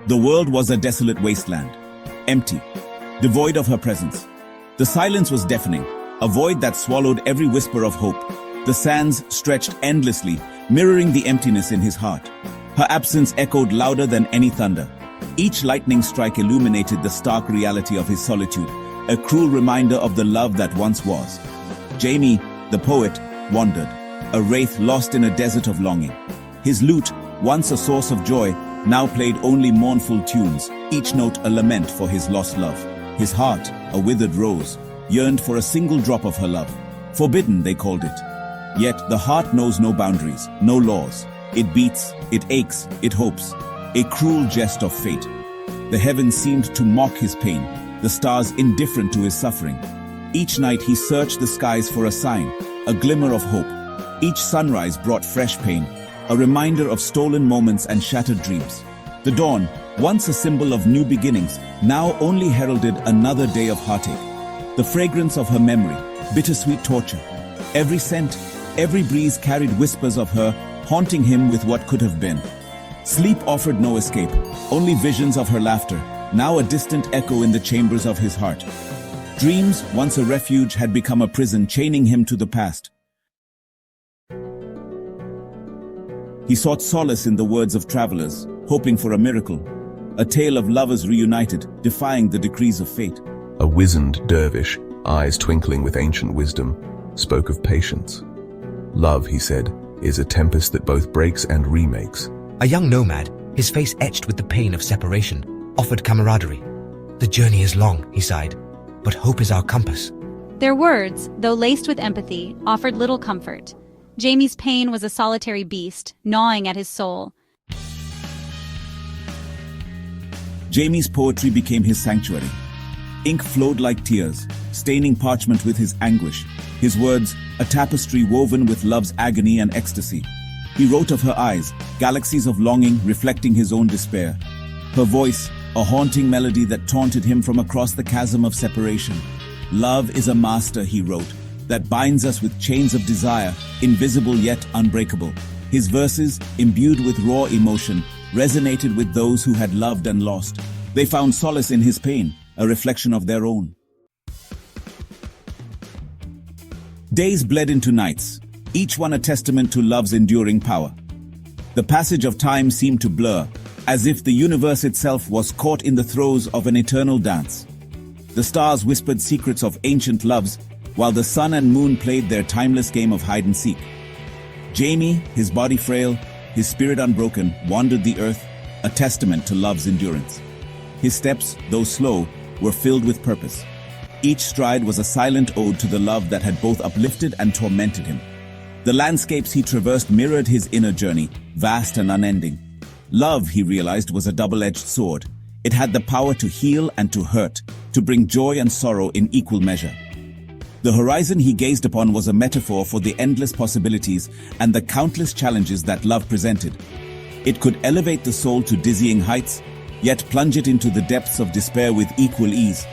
The world was a desolate wasteland, empty, devoid of her presence. The silence was deafening, a void that swallowed every whisper of hope. The sands stretched endlessly, mirroring the emptiness in his heart. Her absence echoed louder than any thunder. Each lightning strike illuminated the stark reality of his solitude, a cruel reminder of the love that once was. Jami, the poet, wandered, a wraith lost in a desert of longing. His lute, once a source of joy, now played only mournful tunes, each note a lament for his lost love. His heart, a withered rose, yearned for a single drop of her love. Forbidden, they called it. Yet the heart knows no boundaries, no laws. It beats, it aches, it hopes. A cruel jest of fate. The heavens seemed to mock his pain, the stars indifferent to his suffering. Each night he searched the skies for a sign, a glimmer of hope. Each sunrise brought fresh pain, a reminder of stolen moments and shattered dreams. The dawn, once a symbol of new beginnings, now only heralded another day of heartache. The fragrance of her memory, bittersweet torture. Every scent, every breeze carried whispers of her, haunting him with what could have been. Sleep offered no escape, only visions of her laughter, now a distant echo in the chambers of his heart. Dreams, once a refuge, had become a prison, chaining him to the past. He sought solace in the words of travelers, hoping for a miracle, a tale of lovers reunited, defying the decrees of fate. A wizened dervish, eyes twinkling with ancient wisdom, spoke of patience. Love, he said, is a tempest that both breaks and remakes. A young nomad, his face etched with the pain of separation, offered camaraderie. The journey is long, he sighed, but hope is our compass. Their words, though laced with empathy, offered little comfort. Jami's pain was a solitary beast, gnawing at his soul. Jami's poetry became his sanctuary. Ink flowed like tears, staining parchment with his anguish. His words, a tapestry woven with love's agony and ecstasy. He wrote of her eyes, galaxies of longing reflecting his own despair. Her voice, a haunting melody that taunted him from across the chasm of separation. Love is a master, he wrote, that binds us with chains of desire, invisible yet unbreakable. His verses, imbued with raw emotion, resonated with those who had loved and lost. They found solace in his pain, a reflection of their own. Days bled into nights, each one a testament to love's enduring power. The passage of time seemed to blur, as if the universe itself was caught in the throes of an eternal dance. The stars whispered secrets of ancient loves, while the sun and moon played their timeless game of hide-and-seek. Jami, his body frail, his spirit unbroken, wandered the earth, a testament to love's endurance. His steps, though slow, were filled with purpose. Each stride was a silent ode to the love that had both uplifted and tormented him. The landscapes he traversed mirrored his inner journey, vast and unending. Love, he realized, was a double-edged sword. It had the power to heal and to hurt, to bring joy and sorrow in equal measure. The horizon he gazed upon was a metaphor for the endless possibilities and the countless challenges that love presented. It could elevate the soul to dizzying heights, yet plunge it into the depths of despair with equal ease.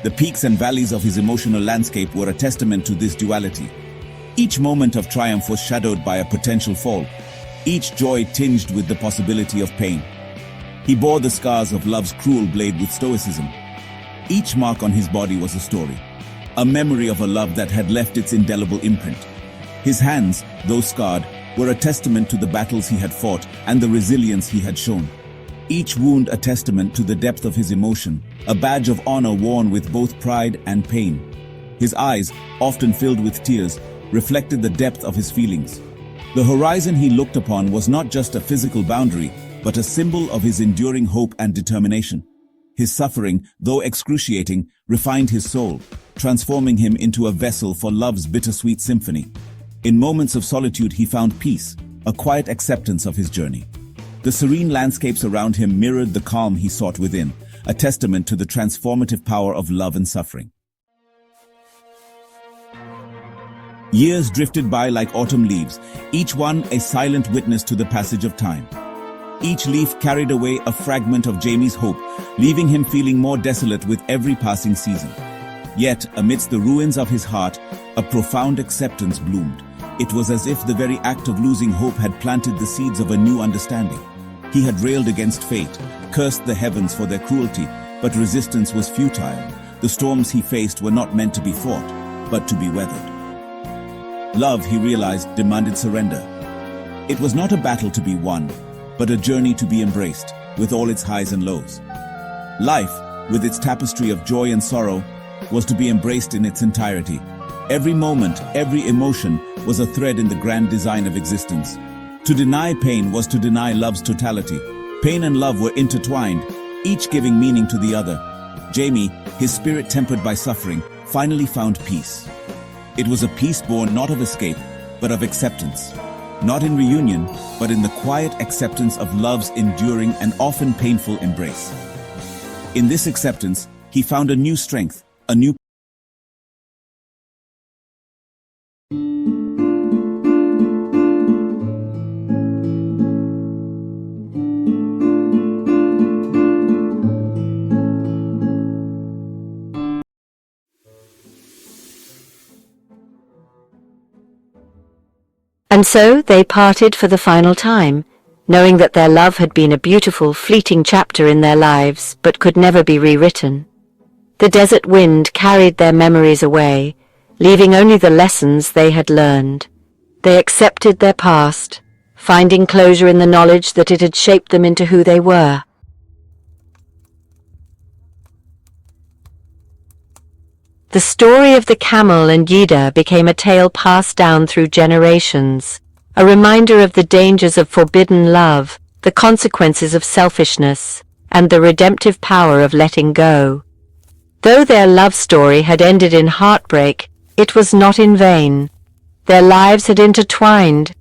The peaks and valleys of his emotional landscape were a testament to this duality. Each moment of triumph was shadowed by a potential fall, each joy tinged with the possibility of pain. He bore the scars of love's cruel blade with stoicism. Each mark on his body was a story, a memory of a love that had left its indelible imprint. His hands, though scarred, were a testament to the battles he had fought and the resilience he had shown. Each wound a testament to the depth of his emotion, a badge of honor worn with both pride and pain. His eyes, often filled with tears, reflected the depth of his feelings. The horizon he looked upon was not just a physical boundary, but a symbol of his enduring hope and determination. His suffering, though excruciating, refined his soul, transforming him into a vessel for love's bittersweet symphony. In moments of solitude he found peace, a quiet acceptance of his journey. The serene landscapes around him mirrored the calm he sought within, a testament to the transformative power of love and suffering. Years drifted by like autumn leaves, each one a silent witness to the passage of time. Each leaf carried away a fragment of Jami's hope, leaving him feeling more desolate with every passing season. Yet, amidst the ruins of his heart, a profound acceptance bloomed. It was as if the very act of losing hope had planted the seeds of a new understanding. He had railed against fate, cursed the heavens for their cruelty, but resistance was futile. The storms he faced were not meant to be fought, but to be weathered. Love, he realized, demanded surrender. It was not a battle to be won, but a journey to be embraced, with all its highs and lows. Life, with its tapestry of joy and sorrow, was to be embraced in its entirety. Every moment, every emotion was a thread in the grand design of existence. To deny pain was to deny love's totality. Pain and love were intertwined, each giving meaning to the other. Jami, his spirit tempered by suffering, finally found peace. It was a peace born not of escape, but of acceptance. Not in reunion, but in the quiet acceptance of love's enduring and often painful embrace. In this acceptance, he found a new strength, a new And so they parted for the final time, knowing that their love had been a beautiful, fleeting chapter in their lives, but could never be rewritten. The desert wind carried their memories away, leaving only the lessons they had learned. They accepted their past, finding closure in the knowledge that it had shaped them into who they were. The story of the camel and Jida became a tale passed down through generations, a reminder of the dangers of forbidden love, the consequences of selfishness, and the redemptive power of letting go. Though their love story had ended in heartbreak, it was not in vain. Their lives had intertwined,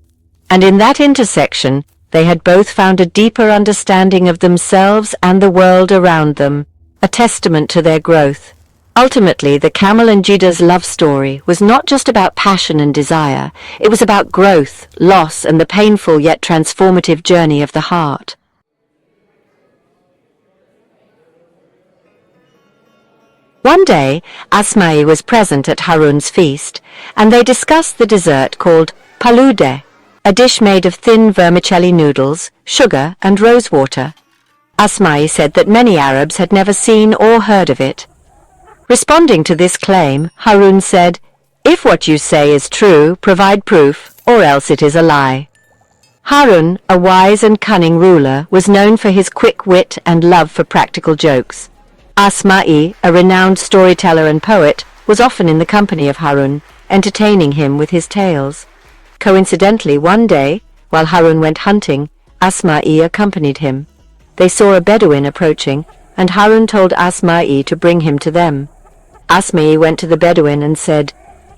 and in that intersection, they had both found a deeper understanding of themselves and the world around them, a testament to their growth. Ultimately, the camel and Jida's love story was not just about passion and desire, it was about growth, loss, and the painful yet transformative journey of the heart. One day, Asma'i was present at Harun's feast, and they discussed the dessert called palude, a dish made of thin vermicelli noodles, sugar, and rosewater. Asma'i said that many Arabs had never seen or heard of it. Responding to this claim, Harun said, "If what you say is true, provide proof, or else it is a lie." Harun, a wise and cunning ruler, was known for his quick wit and love for practical jokes. Asma'i, a renowned storyteller and poet, was often in the company of Harun, entertaining him with his tales. Coincidentally, one day, while Harun went hunting, Asma'i accompanied him. They saw a Bedouin approaching, and Harun told Asma'i to bring him to them. Asma'i went to the Bedouin and said,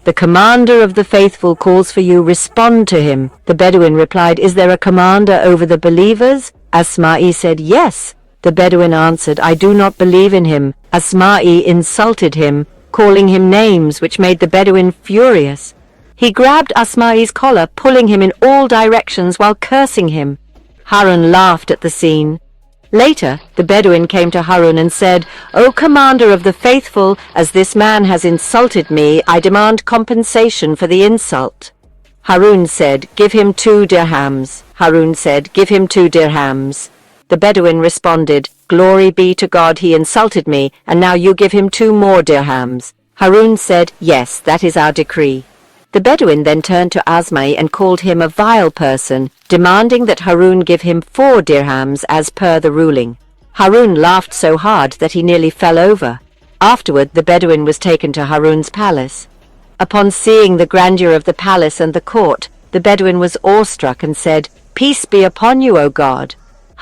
"The commander of the faithful calls for you, respond to him." The Bedouin replied, "Is there a commander over the believers?" Asma'i said, "Yes." The Bedouin answered, "I do not believe in him." Asma'i insulted him, calling him names which made the Bedouin furious. He grabbed Asma'i's collar, pulling him in all directions while cursing him. Harun laughed at the scene. Later, the Bedouin came to Harun and said, "O commander of the faithful, as this man has insulted me, I demand compensation for the insult." Harun said, "Give him 2 dirhams." Harun said, "Give him 2 dirhams." The Bedouin responded, "Glory be to God, he insulted me, and now you give him 2 more dirhams." Harun said, "Yes, that is our decree." The Bedouin then turned to Asma'i and called him a vile person, demanding that Harun give him 4 dirhams as per the ruling. Harun laughed so hard that he nearly fell over. Afterward, the Bedouin was taken to Harun's palace. Upon seeing the grandeur of the palace and the court, the Bedouin was awestruck and said, "Peace be upon you, O God."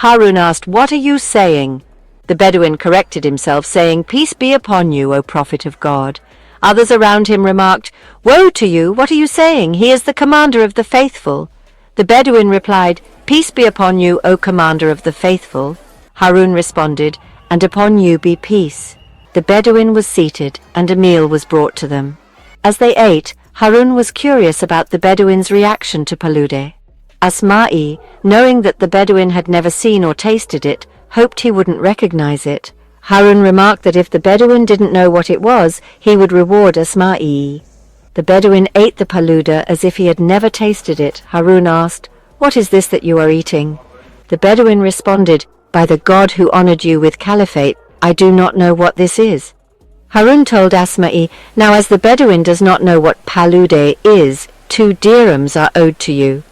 Harun asked, "What are you saying?" The Bedouin corrected himself, saying, "Peace be upon you, O Prophet of God." Others around him remarked, "Woe to you, what are you saying? He is the commander of the faithful." The Bedouin replied, "Peace be upon you, O commander of the faithful." Harun responded, "And upon you be peace." The Bedouin was seated, and a meal was brought to them. As they ate, Harun was curious about the Bedouin's reaction to palude. Asma'i, knowing that the Bedouin had never seen or tasted it, hoped he wouldn't recognize it. Harun remarked that if the Bedouin didn't know what it was, he would reward Asma'i. The Bedouin ate the paluda as if he had never tasted it. Harun asked, "What is this that you are eating?" The Bedouin responded, "By the God who honored you with caliphate, I do not know what this is." Harun told Asma'i, "Now as the Bedouin does not know what palude is, 2 dirhams are owed to you."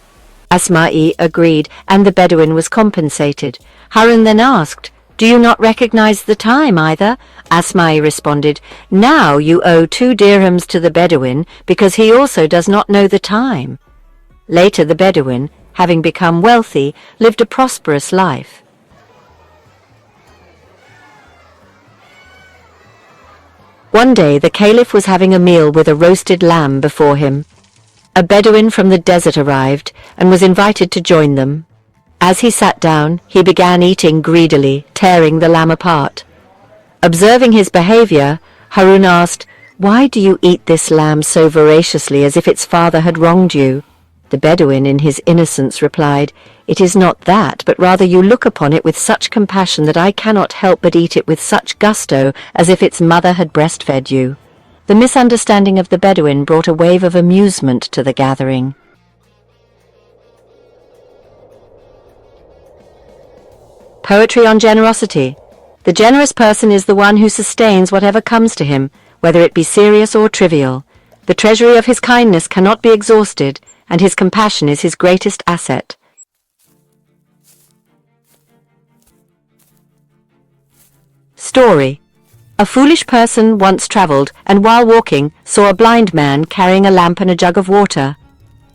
Asma'i agreed, and the Bedouin was compensated. Harun then asked, "Do you not recognize the time either?" Asma'i responded, "Now you owe 2 dirhams to the Bedouin because he also does not know the time." Later the Bedouin, having become wealthy, lived a prosperous life. One day the Caliph was having a meal with a roasted lamb before him. A Bedouin from the desert arrived and was invited to join them. As he sat down, he began eating greedily, tearing the lamb apart. Observing his behavior, Harun asked, "Why do you eat this lamb so voraciously as if its father had wronged you?" The Bedouin, in his innocence, replied, "It is not that, but rather you look upon it with such compassion that I cannot help but eat it with such gusto as if its mother had breastfed you." The misunderstanding of the Bedouin brought a wave of amusement to the gathering. Poetry on generosity. The generous person is the one who sustains whatever comes to him, whether it be serious or trivial. The treasury of his kindness cannot be exhausted, and his compassion is his greatest asset. Story. A foolish person once travelled, and while walking, saw a blind man carrying a lamp and a jug of water.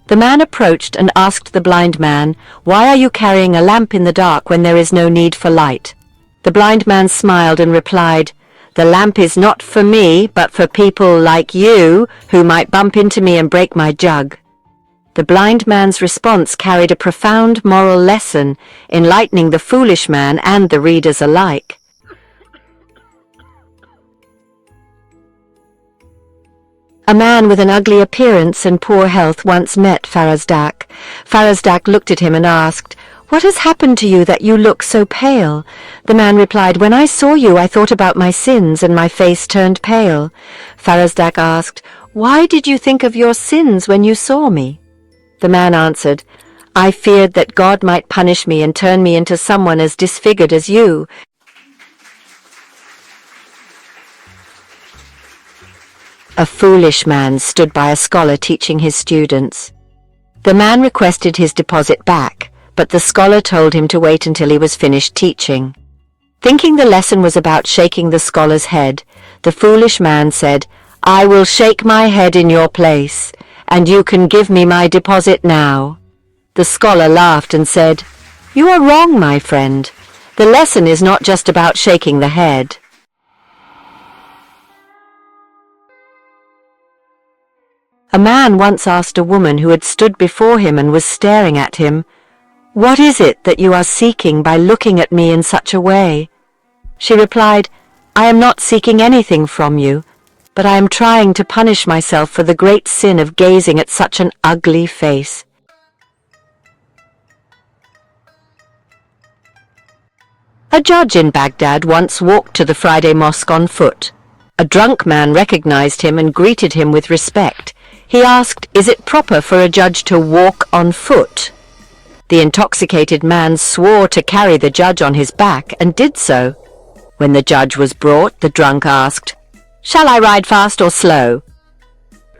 The man approached and asked the blind man, "Why are you carrying a lamp in the dark when there is no need for light?" The blind man smiled and replied, "The lamp is not for me, but for people like you, who might bump into me and break my jug." The blind man's response carried a profound moral lesson, enlightening the foolish man and the readers alike. A man with an ugly appearance and poor health once met Farazdak. Farazdak looked at him and asked, "What has happened to you that you look so pale?" The man replied, "When I saw you, I thought about my sins and my face turned pale." Farazdak asked, "Why did you think of your sins when you saw me?" The man answered, "I feared that God might punish me and turn me into someone as disfigured as you." A foolish man stood by a scholar teaching his students. The man requested his deposit back, but the scholar told him to wait until he was finished teaching. Thinking the lesson was about shaking the scholar's head, the foolish man said, "I will shake my head in your place, and you can give me my deposit now." The scholar laughed and said, "You are wrong, my friend. The lesson is not just about shaking the head." A man once asked a woman who had stood before him and was staring at him, "What is it that you are seeking by looking at me in such a way?" She replied, "I am not seeking anything from you, but I am trying to punish myself for the great sin of gazing at such an ugly face." A judge in Baghdad once walked to the Friday mosque on foot. A drunk man recognized him and greeted him with respect. He asked, "Is it proper for a judge to walk on foot?" The intoxicated man swore to carry the judge on his back and did so. When the judge was brought, the drunk asked, "Shall I ride fast or slow?"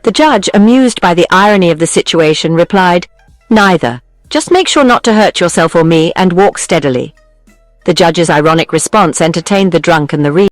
The judge, amused by the irony of the situation, replied, "Neither. Just make sure not to hurt yourself or me and walk steadily." The judge's ironic response entertained the drunk and the reader.